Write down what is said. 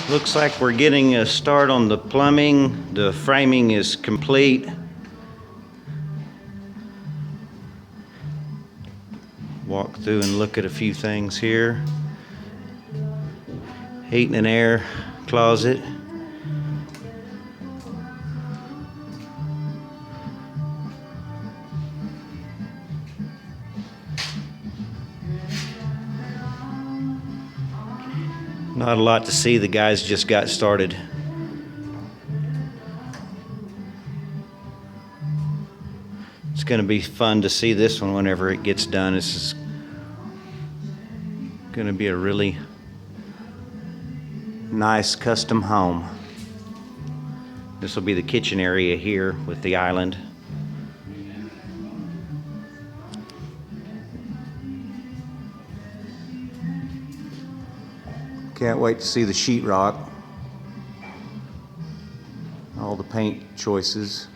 Looks like we're getting a start on the plumbing. The framing is complete. Walk through and look at a few things here. Heating and air closet. Not a lot to see, the guys just got started. It's going to be fun to see this one whenever it gets done. This is going to be a really nice custom home. This will be the kitchen area here with the island. Can't wait to see the sheetrock. All the paint choices.